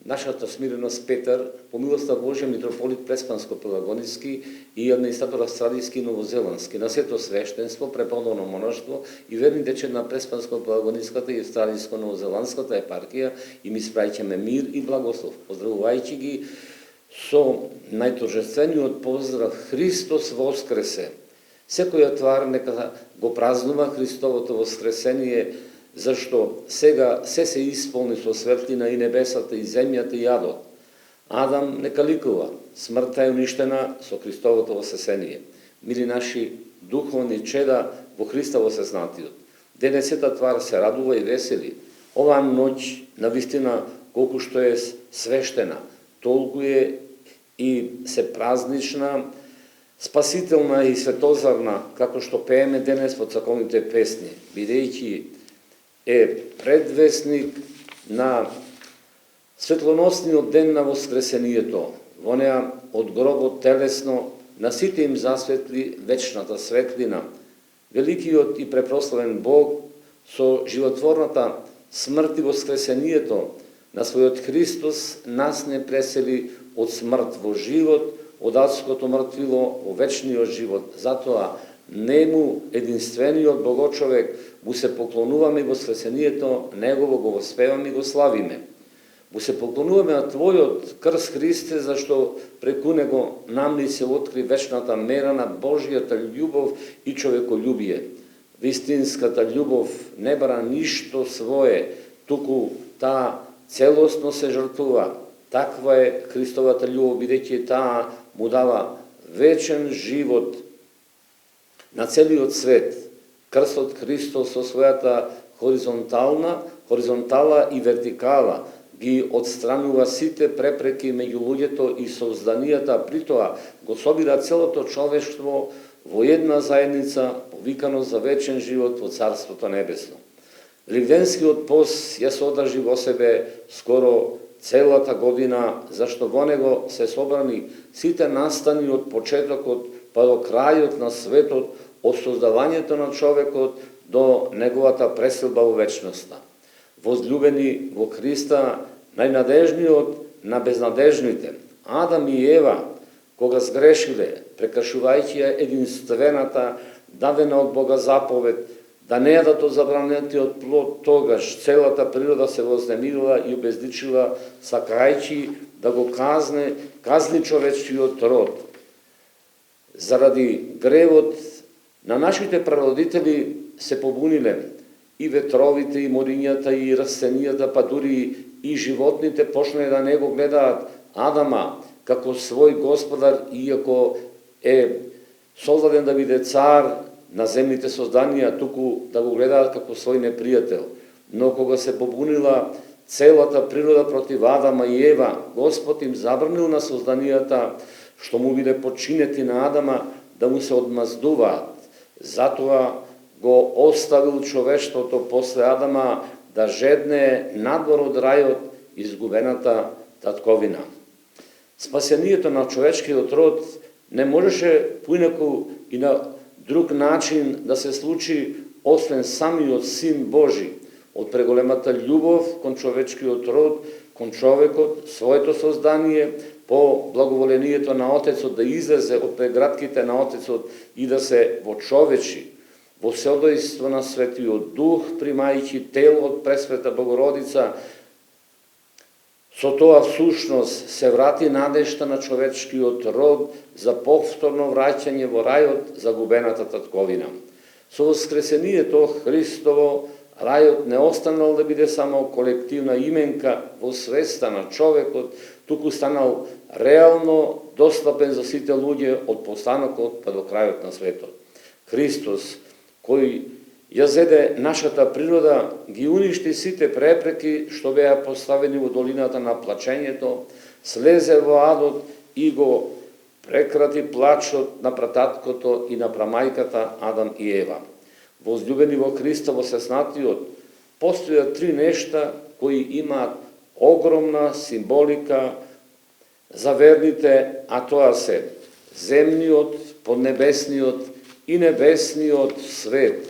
Нашата смиреност Петар, по милоста Божја, митрополит Преспанско-Пелагонички и администратор австралијски и новозеландски, на сето свештенство, преподобно монаштво и верни дече на Преспанско-Пелагоничката и австралијско-новозеландската епархија им испраќаме мир и благослов, поздравувајќи ги со најторжествениот поздрав Христос воскресе. Секоја твар нека го празнува Христовото воскресение, зашто сега се исполни со светлина и небесата, и земјата, и адот. Адам нека ликува, смртта е уништена со Христовото воскресение. Мили наши духовни чеда во Христа воскреснатиот. Денес сета твар се радува и весели. Оваа ноќ, навистина, колку што е свештена, толку е и се празнична, спасителна и светозарна, како што пееме денес во црковните песни, бидејќи е предвестник на светлоносниот ден на воскресението. Во неа од гробот телесно на сите им засветли вечната светлина. Великиот и препрославен Бог со животворната смрт и воскресението на својот Христос нас не пресели од смрт во живот, од адското мртвило во вечниот живот. Затоа нему единствениот Богочовек му се поклонуваме и воскресението негово го воспеваме и го славиме. Му се поклонуваме на твојот крст Христе, зашто преку него нам ни се откри вечната мера на Божјата љубов и човеколюбие. Вистинската љубов не бара ништо свое, туку таа целосно се жртвува. Таква е Христовата љубов, бидејќи таа му дава вечен живот на целиот свет. Крстот Христос со својата хоризонтала и вертикала ги отстранува сите препреки меѓу луѓето и созданијата, притоа го собира целото човештво во една заедница, повикано за вечен живот во Царството Небесно. Ливденскиот пост ја содржи во себе скоро целата година, зашто во него се собрани сите настани од почетокот па до крајот на светот, од создавањето на човекот до неговата преселба во вечноста. Возлюбени во Христа, најнадежниот на безнадежните, Адам и Ева, кога сгрешиле, прекршувајќи ја единствената дадена од Бога заповед, да не јадат од забранетиот плод, тогаш целата природа се вознемирила и обезличила, сакајќи да го казни човечкиот род. Заради гревот на нашите прародители се побуниле и ветровите, и морињата, и растенијата, па дури и животните почнале да не го гледаат Адама како свој господар, иако е создаден да биде цар на земните созданија, туку да го гледаат како свој непријател. Но кога се побунила целата природа против Адама и Ева, Господ им забранил на созданијата што му биде подчинети на Адама да му се одмаздуваат. Затоа го оставил човештвото после Адама да жедне надвор од рајот изгубената татковина. Спасението на човечкиот род не можеше поинаку и на друг начин да се случи освен самиот Син Божи, од преголемата љубов кон човечкиот род, кон човекот, своето создание, по благоволението на Отецот да излезе од прегратките на Отецот и да се вочовечи, во содејство на Светиот Дух, примајќи тело од Пресвета Богородица, со тоа всушност се врати надежта на човечкиот род за повторно враќање во рајот загубената татковина. Со воскресението Христово, рајот не останал да биде само колективна именка во свеста на човекот, туку станал реално достапен за сите луѓе од постанокот па до крајот на светот. Христос, кој ја зеде нашата природа, ги уништи сите препреки што беа поставени во долината на плачењето, слезе во адот и го прекрати плачот на прататкото и на прамајката Адам и Ева. Возлюбени во Христа воскреснатиот, постојат три нешта кои имаат огромна символика за верните, а тоа се земниот, поднебесниот и небесниот свет,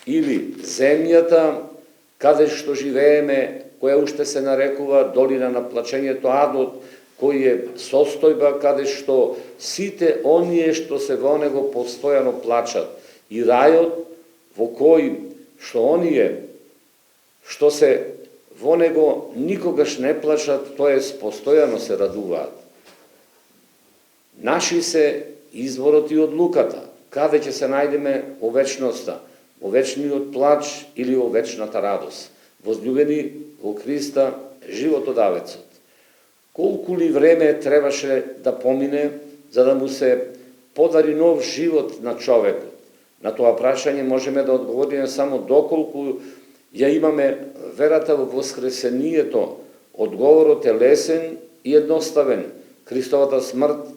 или земјата каде што живееме која уште се нарекува долина на плачењето, адот, кој е состојба каде што сите оние што се во него постојано плачат, и рајот во кој што оние што се во него никогаш не плачат, тоест постојано се радуваат. Наши се изворот и одлуката, каде ќе се најдеме во вечноста, во вечниот плач или во вечната радост. Возлюбени во Христа, животодавецот. Колку ли време требаше да помине за да му се подари нов живот на човекот? На тоа прашање можеме да одговориме само доколку ја имаме верата во воскресението. Одговорот е лесен и едноставен. Христовата смрт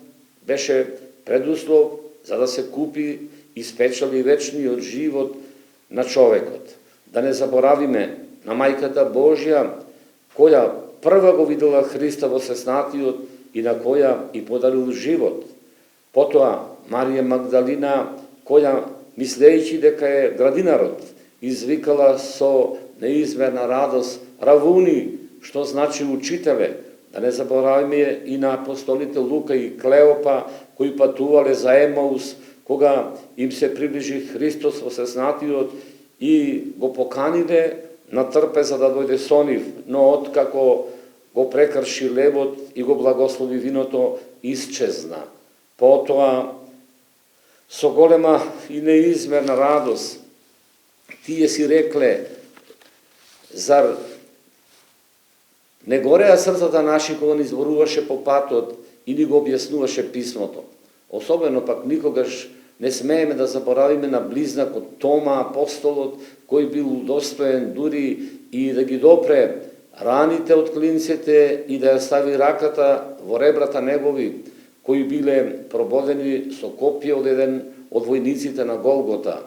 беше предуслов за да се купи и спечели вечниот живот на човекот. Да не заборавиме на Мајката Божја, која прва го видела Христа во сеснатиот и на која и подарил живот. Потоа Марија Магдалина, која, мислејќи дека е градинарот, извикала со неизмерна радост Равуни, што значи учителе. Да не заборавиме и на апостолите Лука и Клеопа, кои патувале за Емаус, кога им се приближи Христос во сеснатиот и го поканиле на трпеза да дојде со нив, но откако го прекрши левот и го благослови виното, исчезна. Потоа, со голема и неизмерна радост, тие си рекле, зар не гореа срцата наши кога ни зборуваше по патот и ни го објаснуваше писмото? Особено пак никогаш не смееме да заборавиме на близнакот Тома, апостолот, кој бил удостоен дури и да ги допре раните од клинците и да ја стави раката во ребрата негови, кои биле прободени со копија од еден од војниците на Голгота.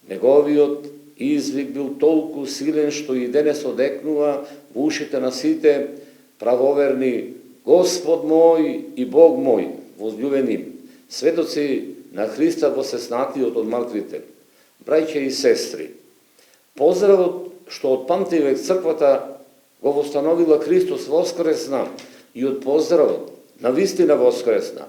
Неговиот извик бил толку силен што и денес одекнува во ушите на сите правоверни: Господ мој и Бог мој. Возлюбени светоци на Христа воскреснатиот од мртвите, браќа и сестри, поздравот што од памтивек црквата го востановила Христос воскресна и од поздравот на вистина воскресна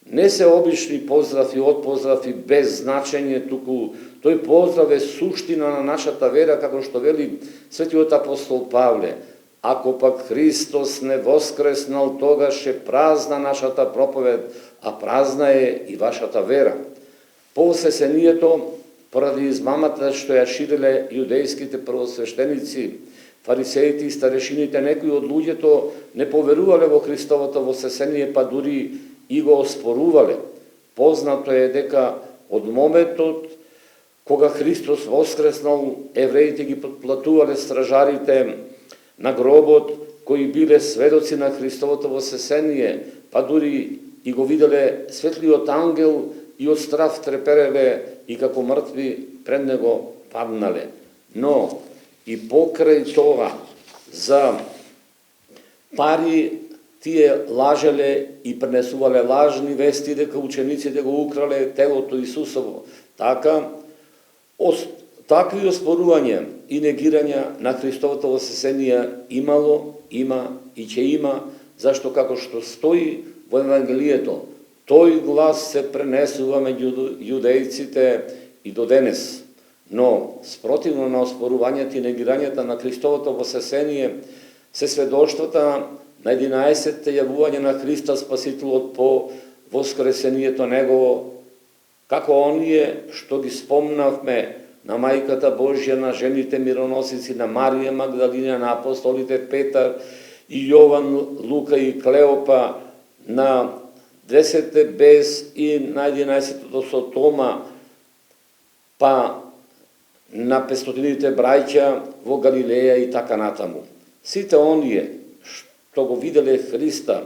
не се обични поздрави, отпоздрави без значење, туку тој поздрав е суштина на нашата вера, како што вели светиот апостол Павле. Ако пак Христос не воскреснал, тогаш е празна нашата проповед, а празна е и вашата вера. По Воскресението, поради измамата што ја шириле јудејските првосвештеници, фарисеите и старешините, некои од луѓето не поверувале во Христовото воскресение, па дури и го оспорувале. Познато е дека од моментот кога Христос воскреснал, евреите ги подплатувале стражарите на гробот, кои биле сведоци на Христовото воскресение, па дури и го виделе светлиот ангел и од страв трепереле и како мртви пред него паднале. Но и покрај тоа за пари тие лажеле и пренесувале лажни вести дека учениците го украле телото Исусово. Така, такви оспорувања и негирања на Христовото воскресение имало, има и ќе има, зашто како што стои во Евангелието, тој глас се пренесува меѓу јудејците и до денес. Но, спротивно на оспорувањата и негирањата на Христовото воскресение, се сведоштвата на 11 јавување на Христа Спасителот по воскресението Негово, како оние што ги спомнавме на Мајката Божја, на жените мироносици, на Марија Магдалина, на апостолите Петар и Јован, Лука и Клеопа, на 10 без и на 11-то со Тома, па на 500-ите браќа во Галилеја и така натаму. Сите оние што го виделе Христа,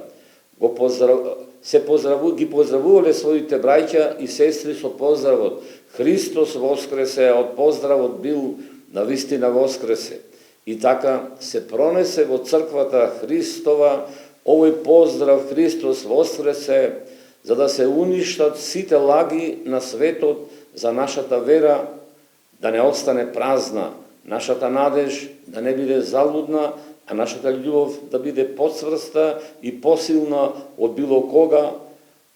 ги поздравувале своите браќа и сестри со поздравот: Христос воскресе, од поздравот бил навистина воскресе. И така се пронесе во црквата Христова овој поздрав: Христос воскресе, за да се уништат сите лаги на светот за нашата вера, да не остане празна, нашата надеж да не биде залудна, а нашата љубов да биде поцврста и посилна од било кога,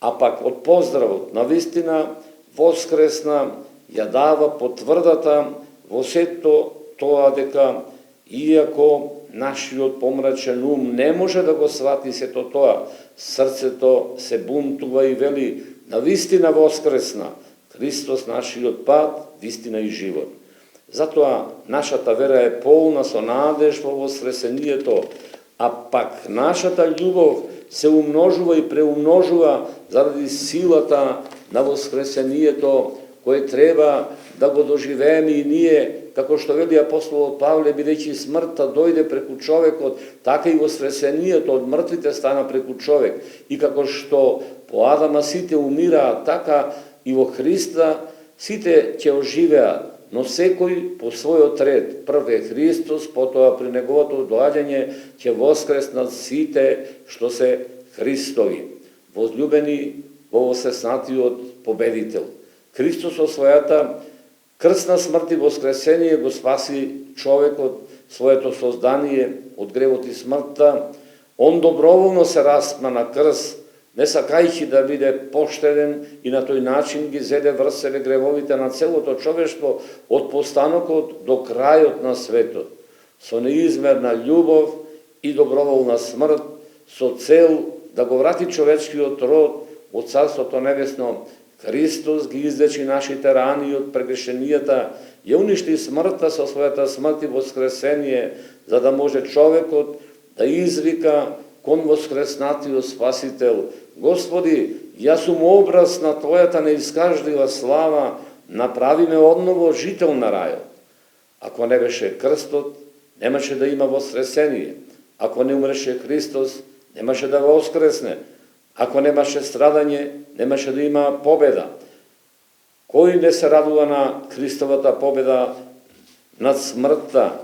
а пак од поздравот на вистина воскресна ја дава потврдата во сето тоа дека иако нашиот помрачен ум не може да го свати сето тоа, срцето се бунтува и вели на вистина воскресна, Христос нашиот пат, вистина и живот. Затоа нашата вера е полна со надеж во воскресението, а пак нашата љубов се умножува и преумножува заради силата на воскресението, кое треба да го доживееме и ние, како што вели апостолот Павле, бидејќи смртта дојде преку човекот, така и воскресението од мртвите стана преку човек. И како што по Адама сите умираа, така и во Христа сите ќе оживеат, но секој по својот ред. Прв е Христос, потоа при неговото доаѓање ќе воскреснат сите што се Христови. Возлюбени во воскреснатиот победител. Христос со својата крстна смрт и воскресение го спаси човекот, своето создание од гревот и смртта. Он доброволно се распна на крст, не сакајќи да биде поштеден, и на тој начин ги зеде врз себе гревовите на целото човештво од постанокот до крајот на светот. Со неизмерна љубов и доброволна смрт, со цел да го врати човечкиот род од Царството небесно, Христос ги излечи нашите рани од прегрешенијата, ја уништи смртта со својата смрт и воскресение, за да може човекот да извика кон воскреснатиот Спасител: Господи, јас сум образ на Твојата неискажлива слава, направи ме одново жител на рајот. Ако не беше крстот, немаше да има воскресение. Ако не умреше Христос, немаше да воскресне. Ако немаше страдање, немаше да има победа. Кој не се радува на Христовата победа над смртта?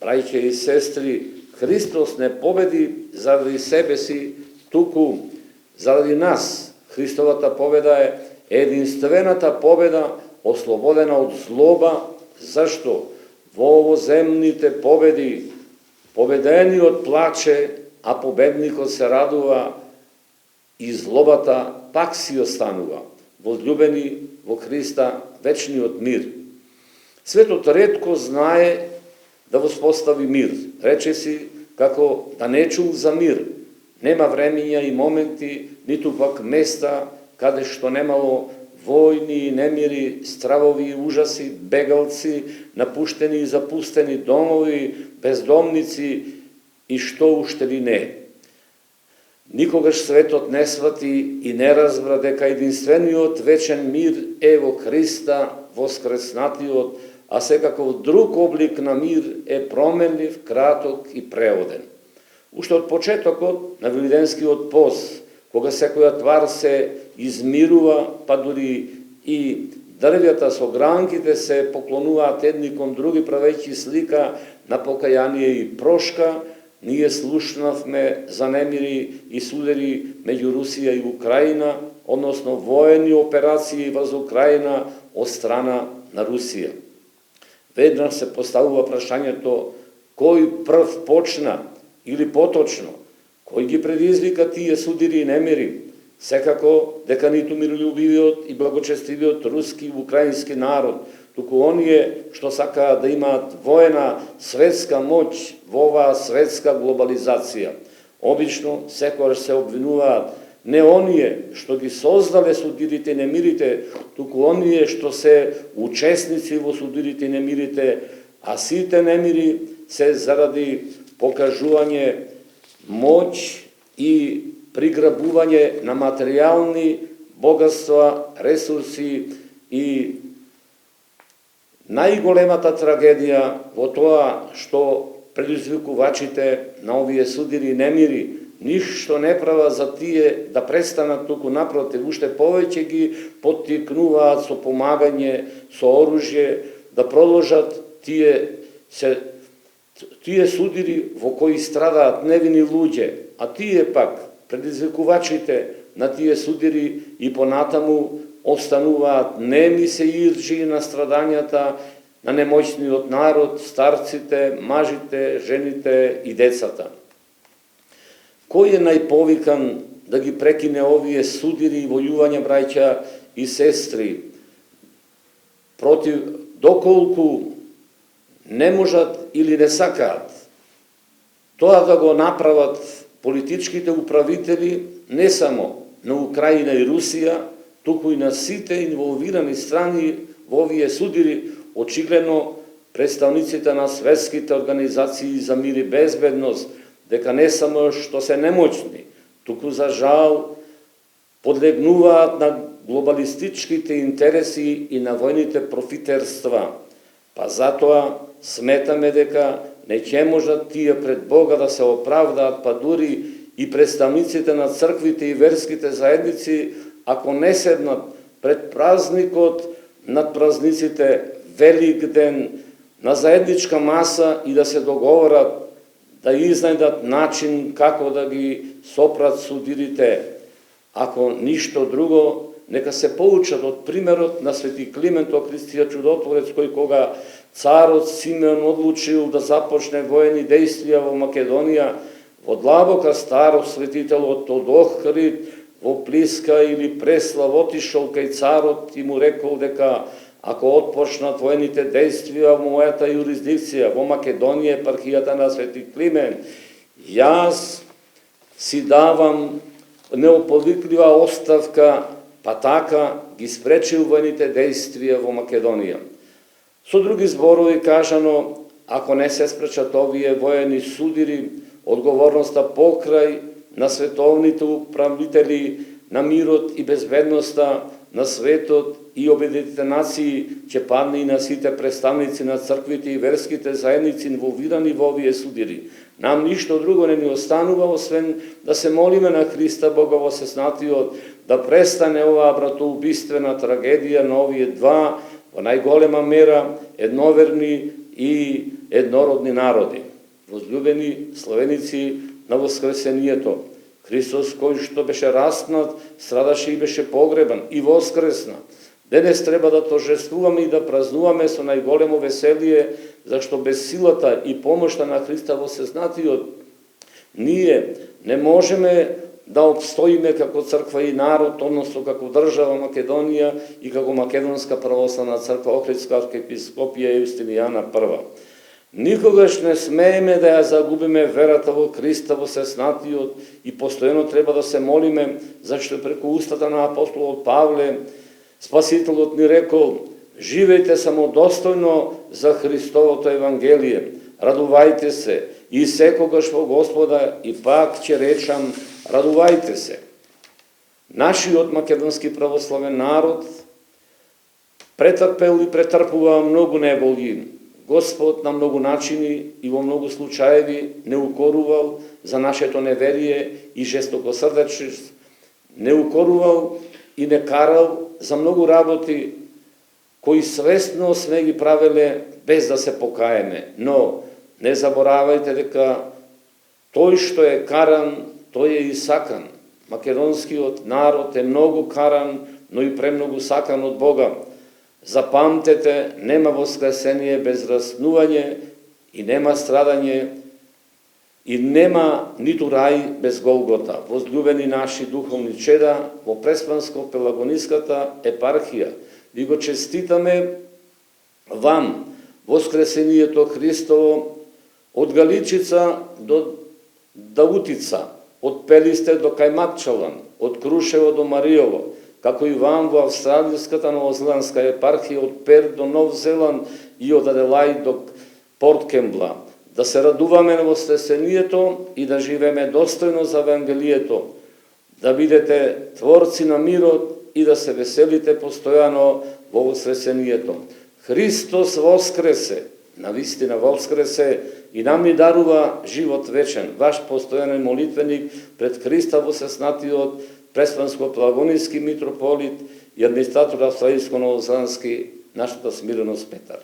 Брајке и сестри, Христос не победи заради себе си, туку заради нас. Христовата победа е единствената победа, ослободена од злоба. Зашто? Во овоземните победи победениот плаче, а победникот се радува, и злобата пак си останува. Возлюбени во Христа, вечниот мир. Светот ретко знае да воспостави мир. Рече си како да не чул за мир. Нема времења и моменти, ниту пак места, каде што немало војни и немири, стравови и ужаси, бегалци, напуштени и запустени домови, бездомници и што уште ли не. Никогаш светот не свати и не разбра дека единствениот вечен мир е во Христа воскреснатиот, а секаков друг облик на мир е променлив, краток и преоден. Уште од почетокот на Велиденскиот пост, кога секоја твар се измирува, па дури и дрвјата со гранките се поклонуваат едни кон други, правејќи слика на покаяние и прошка, ние слушнавме за немири и судери меѓу Русија и Украина, односно воени операции врз Украина од страна на Русија. Веднаш се поставува прашањето кој прв почна, или поточно, кој ги предизвика тие судири и немири. Секако дека ниту мирољубивиот и благочестивиот руски и украински народ, туку оние што сакаат да имаат воена светска моќ во оваа светска глобализација. Обично секогаш се обвинуваат не оние што ги создале судирите и немирите, туку оние што се учесници во судирите и немирите, а сите немири се заради покажување моќ и приграбување на материјални богатства, ресурси. И најголемата трагедија во тоа што предизвикувачите на овие судири и немири ништо не права за тие да престанат, туку напротив, уште повеќе ги поттикнуваат со помагање, со оружје, да продолжат тие судири во кои страдаат невини луѓе, а тие пак, предизвикувачите на тие судири, и понатаму остануваат неми се ирџи на страдањата на немоćниот народ, старците, мажите, жените и децата. Кој е најповикан да ги прекине овие судири и војувања, браќа и сестри, против доколку не можат или не сакаат тоа да го направат политичките управители не само на Украина и Русија, туку и на сите инволвирани страни во овие судири, очигледно представниците на светските организации за мир и безбедност, дека не само што се немоćни, туку за жал подлегнуваат на глобалистичките интереси и на војните профитерства. Па затоа сметаме дека не ќе можат тие пред Бога да се оправдаат, па дури и представниците на црквите и верските заедници, ако не седнат пред празникот над празниците Велик ден на заедничка маса и да се договорат, да изнајдат начин како да ги сопрат судирите. Ако ништо друго, нека се поучат од примерот на свети Климент Охристија Чудотворец, кој кога царот Симеон одлучил да започне воени действија во Македонија, во длабока старост светителот од Охрид во Плиска или Преслав отишол кај царот и му рекол дека ако отпочнат воените действија во мојата јурисдикција, во Македонија, епархијата на свети Климент, јас си давам неоповиклива оставка, па така ги спречил воените действија во Македонија. Со други зборови кажано, ако не се спречат овие воени судири, одговорноста покрај на световните управители на мирот и безбедноста на светот и Обединетите нации ќе падне и на сите представници на црквите и верските заедници инволвирани во овие судири. Нам ништо друго не ни останува, освен да се молиме на Христа Бога Всеснатиот, да престане оваа братоубиствена трагедија на овие два, во најголема мера, едноверни и еднородни народи. Возлюбени славеници на Воскресението, Христос кој што беше распнат, страдаше и беше погребан и воскресна. Денес треба да торжествуваме и да празнуваме со најголемо веселие, зашто без силата и помошта на Христа Всезнатиот, ние не можеме да обстоиме како црква и народ, односно како држава Македонија и како Македонска православна црква, Охридска архиепископија Јустинијана I. Никогаш не смееме да ја загубиме верата во Христа Всезнатиот и постојано треба да се молиме, зашто преку устата на апостолот Павле Спасителот ни рекол: живејте самодостојно за Христовото Евангелие, радувајте се и секогаш во Господа, и пак ќе речам, радувајте се. Нашиот македонски православен народ претрпел и претрпува многу неволји. Господ на многу начини и во многу случаеви не укорувал за нашето неверие и жестокосрдечност, не укорувал и не карал за многу работи кои свесно сме ги правеле без да се покаеме. Но не заборавајте дека тој што е каран, тој е и сакан. Македонскиот народ е многу каран, но и премногу сакан од Бога. Запамтете, нема воскресение без раснување и нема страдање и нема ниту рај без Голгота. Возлюбени наши духовни чеда, во Преспанско-Пелагониската епархија ви го честитаме вам воскресението Христово од Галичица до Даутица, од Пелисте до Кајмакчалан, од Крушево до Мариово, како и вам во Австралиската новозеландска епархија од Перт до Нов Зеланд и од Аделаид до Порт Кембла. Да се радуваме на Воскресението и да живееме достојно за Евангелието, да бидете творци на мирот и да се веселите постојано во Воскресението. Христос воскресе, навистина воскресе и нам ни дарува живот вечен. Ваш постојанен молитвеник пред Христа Всезнатиот, Преспанско-Пелагонски митрополит и администратор австралиско-новозеландски, нашата смиреност Петар.